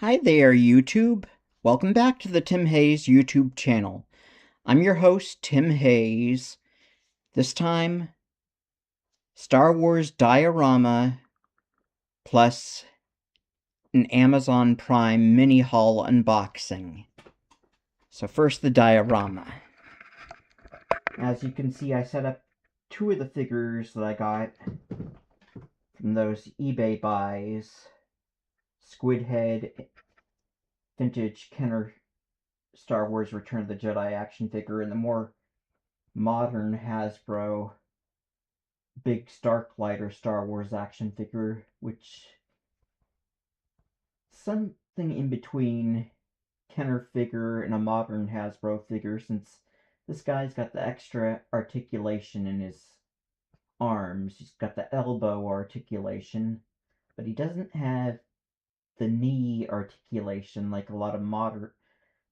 Hi there, YouTube. Welcome back to the Tim Hayes YouTube channel. I'm your host, Tim Hayes. This time, Star Wars Diorama plus an Amazon Prime mini haul unboxing. So first, the Diorama. As you can see, I set up two of the figures that I got from those eBay buys. Squidhead vintage Kenner Star Wars Return of the Jedi action figure, and the more modern Hasbro big Starklighter Star Wars action figure, which something in between Kenner figure and a modern Hasbro figure, since this guy's got the extra articulation in his arms. He's got the elbow articulation, but he doesn't have the knee articulation like a lot of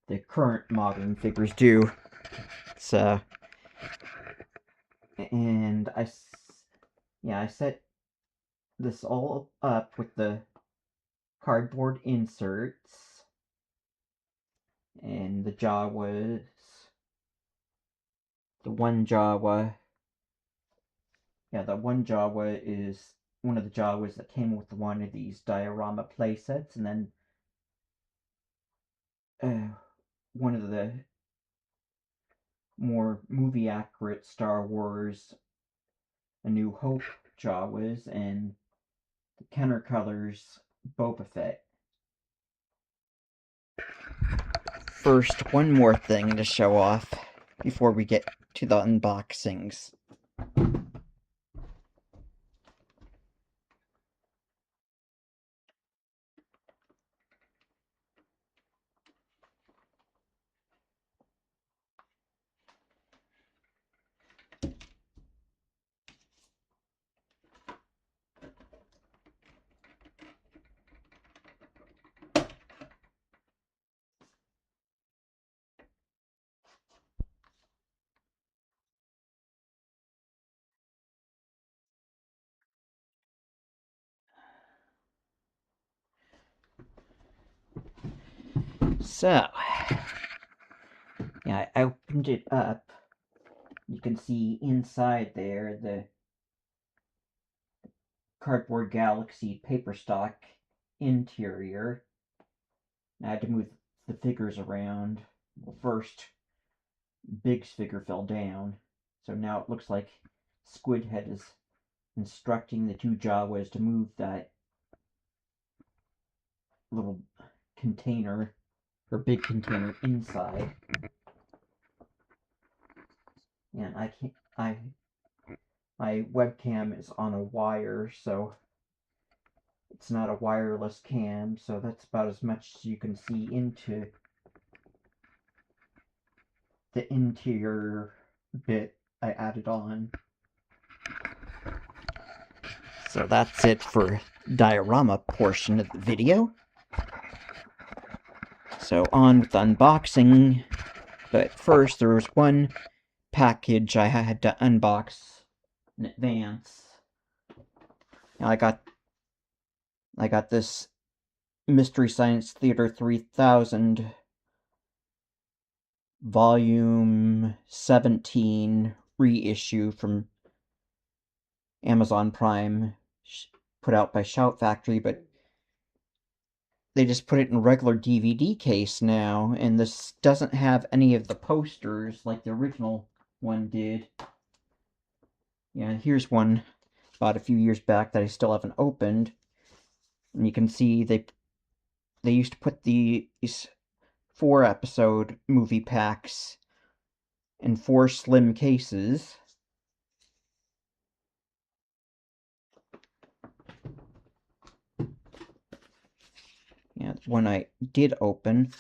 the current modern figures do. So, and I set this all up with the cardboard inserts, and the Jawas. The one Jawa is one of the Jawas that came with one of these diorama playsets, and then one of the more movie accurate Star Wars A New Hope Jawas, and the Kenner Colors Boba Fett. First, one more thing to show off before we get to the unboxings. So, yeah, I opened it up. You can see inside there the Cardboard Galaxy paper stock interior. I had to move the figures around. Well, first, Big's figure fell down, so now it looks like Squidhead is instructing the two Jawas to move that little container, or big container, inside. And my webcam is on a wire, so it's not a wireless cam, so that's about as much as you can see into the interior bit I added on. So that's it for diorama portion of the video. So on with the unboxing, but first there was one package I had to unbox in advance. Now I got this Mystery Science Theater 3000 Volume 17 reissue from Amazon Prime, put out by Shout Factory, but they just put it in a regular DVD case now, and this doesn't have any of the posters like the original one did. Yeah, here's one bought a few years back that I still haven't opened. And you can see they used to put these 4-episode movie packs in 4 slim cases. Yeah, one I did open.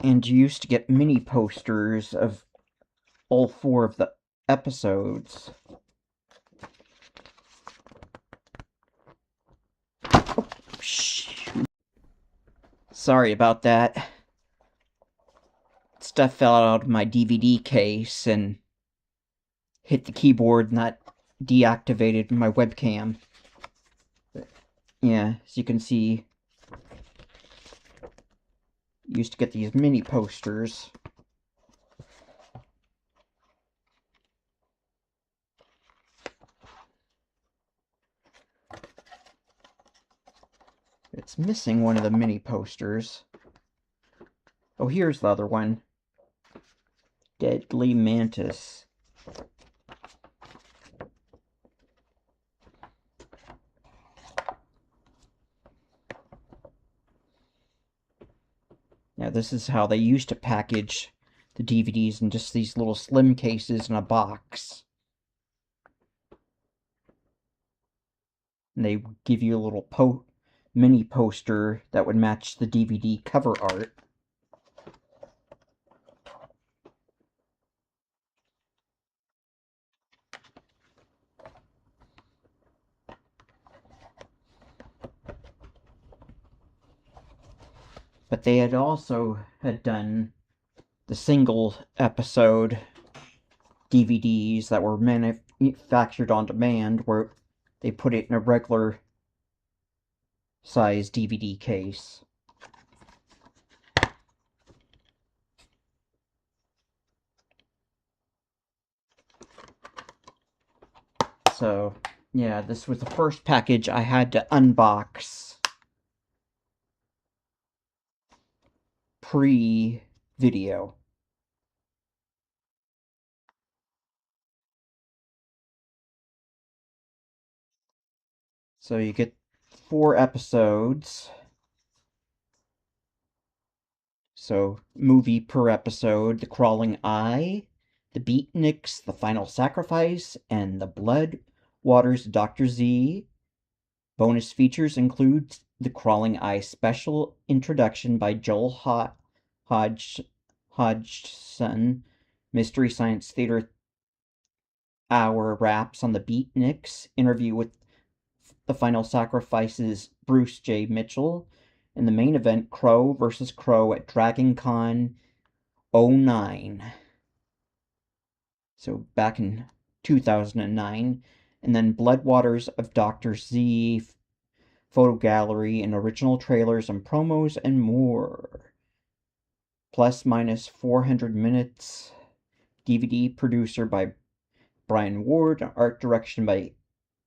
And you used to get mini posters of all 4 of the episodes. Oh, shoot. Sorry about that. Stuff fell out of my DVD case and hit the keyboard, and that deactivated my webcam. But yeah, as you can see, used to get these mini posters. It's missing one of the mini posters. Oh, here's the other one. Deadly Mantis. Now, this is how they used to package the DVDs in just these little slim cases in a box. And they would give you a little mini poster that would match the DVD cover art. But they had also done the single episode DVDs that were manufactured on demand, where they put it in a regular size DVD case. So, yeah, this was the first package I had to unbox pre-video. So you get 4 episodes. So, movie per episode: The Crawling Eye, The Beatniks, The Final Sacrifice, and The Blood Waters of Dr. Z. Bonus features include The Crawling Eye special introduction by Joel Hodgson, Mystery Science Theater Hour wraps on The Beatniks, interview with The Final Sacrifice's Bruce J. Mitchell. In the main event, Crow vs. Crow at Dragon Con 09. So back in 2009. And then Blood Waters of Dr. Z, photo gallery and original trailers and promos and more. Plus minus 400 minutes. DVD producer by Brian Ward. Art direction by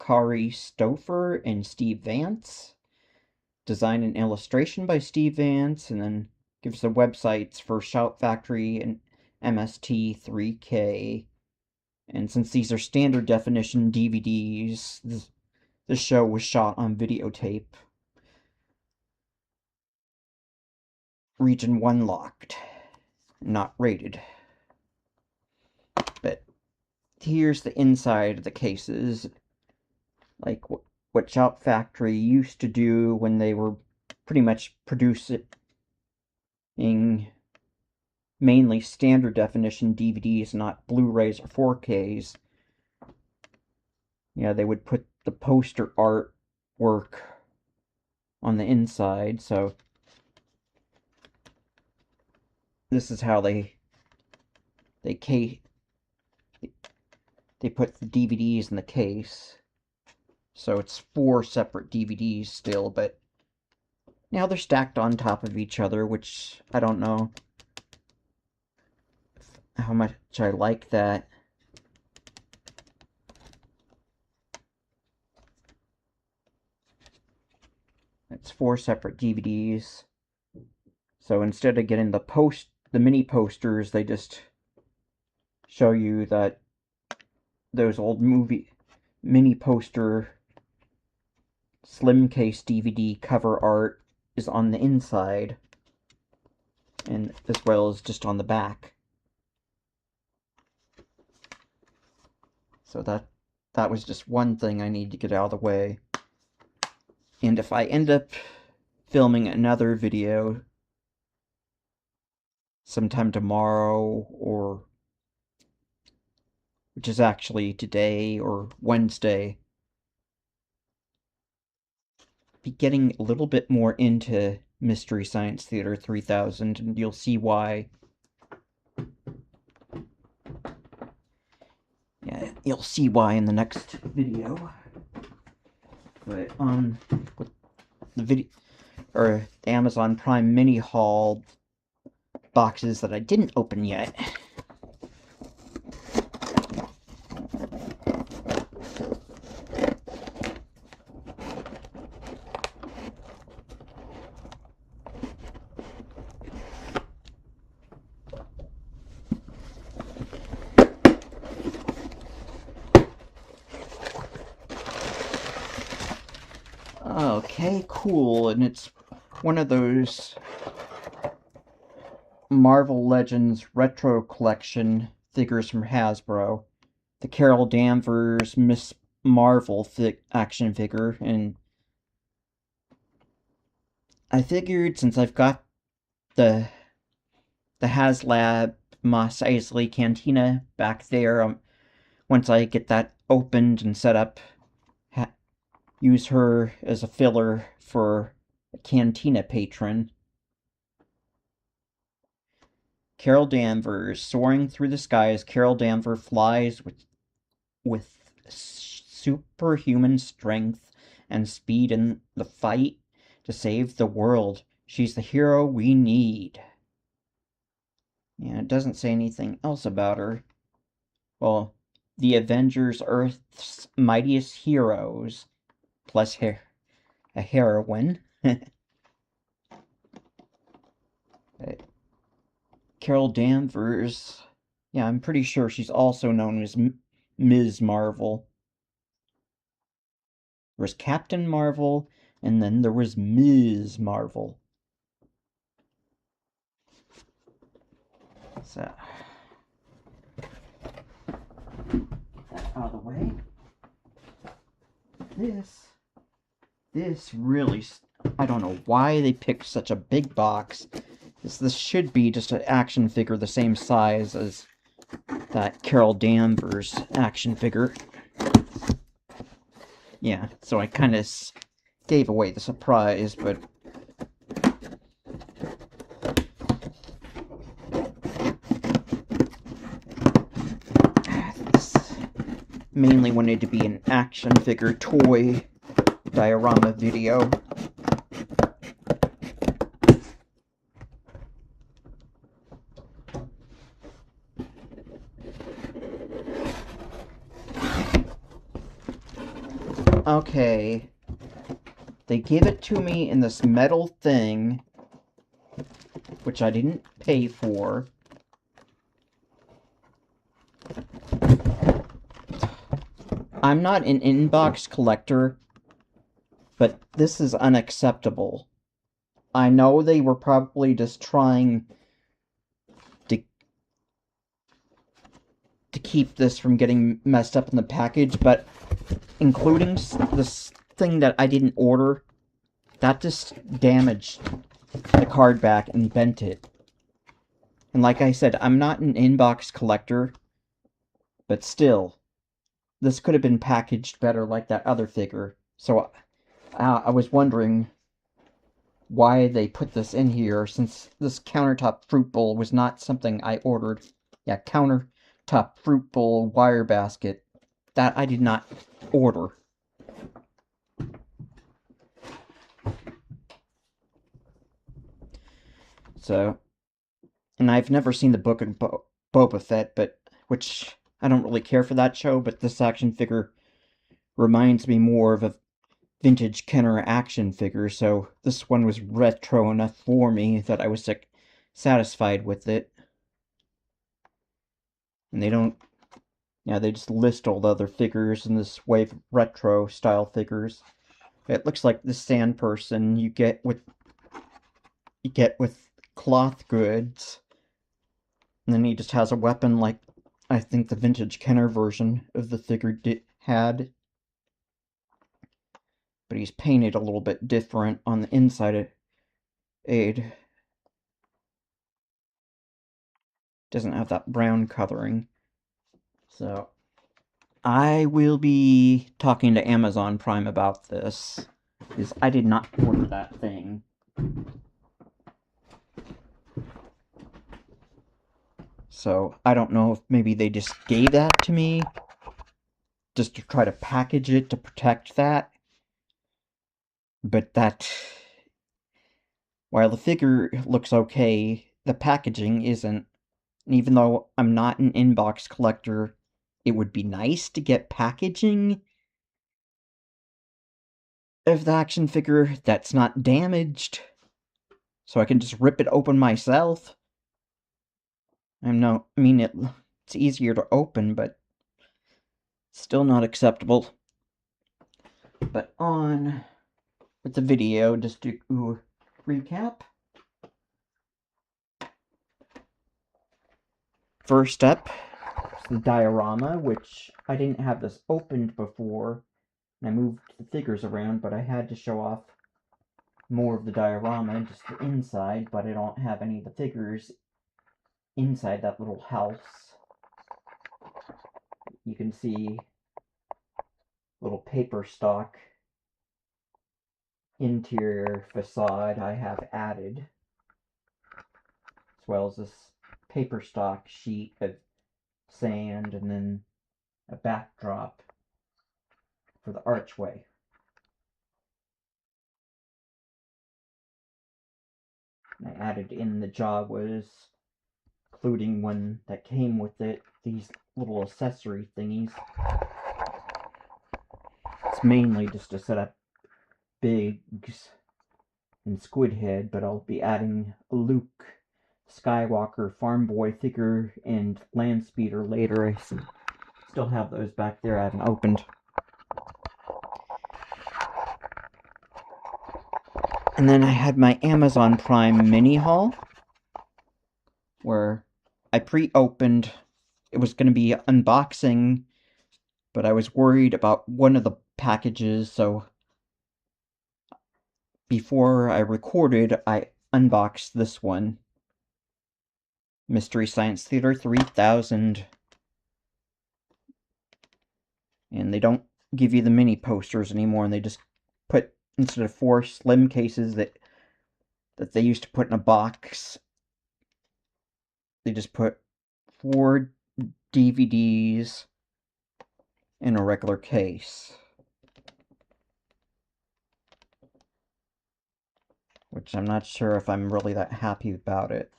Kari Stouffer and Steve Vance. Design and illustration by Steve Vance. And then gives the websites for Shout Factory and MST3K. And since these are standard definition DVDs, the show was shot on videotape. Region 1 locked. Not rated. But here's the inside of the cases. Like what Shout Factory used to do when they were pretty much producing mainly standard definition DVDs, not Blu-rays or 4Ks. Yeah, they would put the poster artwork on the inside, so this is how they put the DVDs in the case. So it's 4 separate DVDs still, but now they're stacked on top of each other, which I don't know how much I like that. It's 4 separate DVDs. So instead of getting the mini posters, they just show you that those old movie mini poster slim case DVD cover art is on the inside, and as well as just on the back. So that was just one thing I need to get out of the way. And if I end up filming another video sometime tomorrow, or which is actually today or Wednesday, be getting a little bit more into Mystery Science Theater 3000, and you'll see why. Yeah, you'll see why in the next video. But, with the video, or the Amazon Prime mini haul boxes that I didn't open yet. Okay, cool, and it's one of those Marvel Legends Retro Collection figures from Hasbro. The Carol Danvers Miss Marvel action figure, and I figured since I've got the HasLab Mos Eisley Cantina back there, once I get that opened and set up, use her as a filler for a Cantina patron. Carol Danvers, soaring through the skies, Carol Danvers flies with superhuman strength and speed in the fight to save the world. She's the hero we need. Yeah, it doesn't say anything else about her. Well, the Avengers, Earth's mightiest heroes, plus a heroine. Carol Danvers. Yeah, I'm pretty sure she's also known as Ms. Marvel. There was Captain Marvel, and then there was Ms. Marvel. So, that out of the way. This really, I don't know why they picked such a big box. This should be just an action figure the same size as that Carol Danvers action figure. Yeah, so I kind of gave away the surprise, but this mainly wanted to be an action figure toy diorama video. Okay, they give it to me in this metal thing, which I didn't pay for. I'm not an inbox collector, but this is unacceptable. I know they were probably just trying to keep this from getting messed up in the package, but including this thing that I didn't order, that just damaged the card back and bent it. And like I said, I'm not an inbox collector, but still, this could have been packaged better like that other figure. So I was wondering why they put this in here, since this countertop fruit bowl was not something I ordered. Yeah, countertop fruit bowl wire basket. That I did not order. So, and I've never seen the Book of Boba Fett, which I don't really care for that show, but this action figure reminds me more of a vintage Kenner action figure, so this one was retro enough for me that I was satisfied with it. And they just list all the other figures in this wave of retro style figures. It looks like the sand person you get with cloth goods. And then he just has a weapon like I think the vintage Kenner version of the figure had. But he's painted a little bit different on the inside. It doesn't have that brown coloring. So I will be talking to Amazon Prime about this, because I did not order that thing. So I don't know if maybe they just gave that to me, just to try to package it to protect that. But that, while the figure looks okay, the packaging isn't. And even though I'm not an inbox collector, it would be nice to get packaging of the action figure that's not damaged, so I can just rip it open myself. It's easier to open, but still not acceptable. But on with the video, just to recap. First up is the diorama, which I didn't have this opened before. I moved the figures around, but I had to show off more of the diorama, just the inside, but I don't have any of the figures inside that little house. You can see little paper stock interior facade I have added, as well as this paper stock sheet of sand, and then a backdrop for the archway. And I added in the Jawas, including one that came with it, these little accessory thingies. It's mainly just to set up Biggs and Squidhead, but I'll be adding a Luke Skywalker farm boy figure and land speeder later. I still have those back there I haven't opened. And then I had my Amazon Prime mini haul, where I pre-opened. It was going to be unboxing, but I was worried about one of the packages, so before I recorded, I unboxed this one. Mystery Science Theater 3000. And they don't give you the mini posters anymore, and they just put, instead of 4 slim cases that they used to put in a box, they just put 4 DVDs in a regular case. Which I'm not sure if I'm really that happy about it.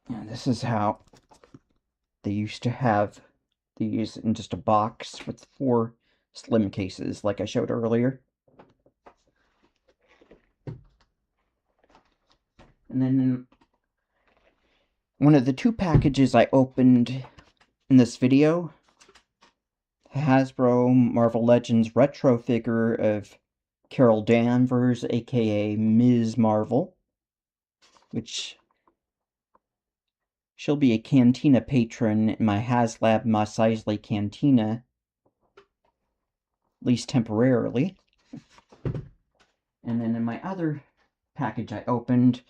And this is how they used to have these in just a box with 4 slim cases, like I showed earlier. And then one of the 2 packages I opened in this video, Hasbro Marvel Legends retro figure of Carol Danvers, aka Ms. Marvel, which she'll be a Cantina patron in my HasLab Mos Eisley Cantina, at least temporarily. And then in my other package I opened,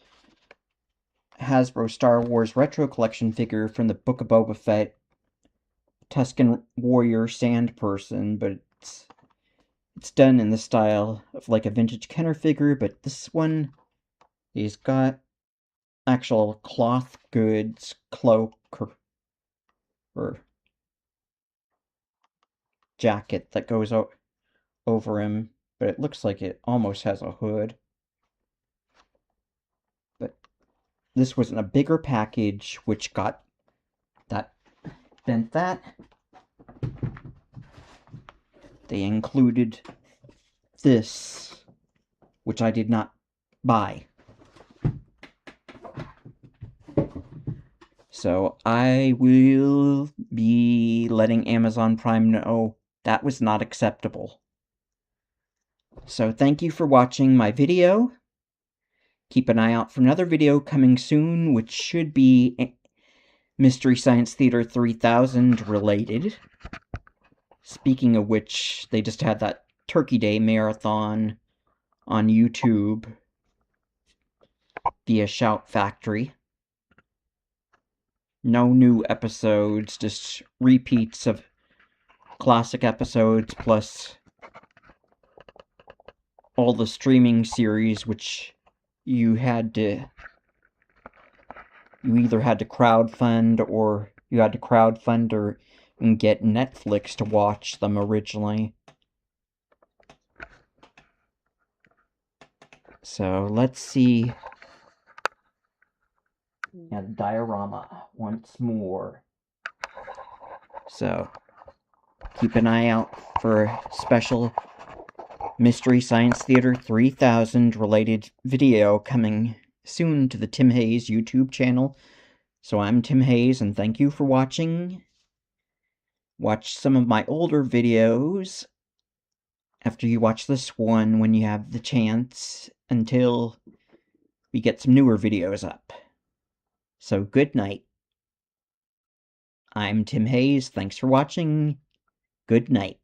Hasbro Star Wars Retro Collection figure from the Book of Boba Fett, Tusken Warrior Sand Person, but it's done in the style of like a vintage Kenner figure, but this one, he's got actual cloth goods cloak or jacket that goes over him, but it looks like it almost has a hood. But this was in a bigger package, which got that, bent that. They included this, which I did not buy. So I will be letting Amazon Prime know that was not acceptable. So thank you for watching my video. Keep an eye out for another video coming soon, which should be Mystery Science Theater 3000 related. Speaking of which, they just had that Turkey Day marathon on YouTube via Shout Factory. No new episodes, just repeats of classic episodes, plus all the streaming series, which you either had to crowdfund or and get Netflix to watch them originally. So let's see. Yeah, the diorama once more. So keep an eye out for a special Mystery Science Theater 3000 related video coming soon to the Tim Hayes YouTube channel. So I'm Tim Hayes, and thank you for watching. Watch some of my older videos after you watch this one when you have the chance, until we get some newer videos up. So good night. I'm Tim Hayes. Thanks for watching. Good night.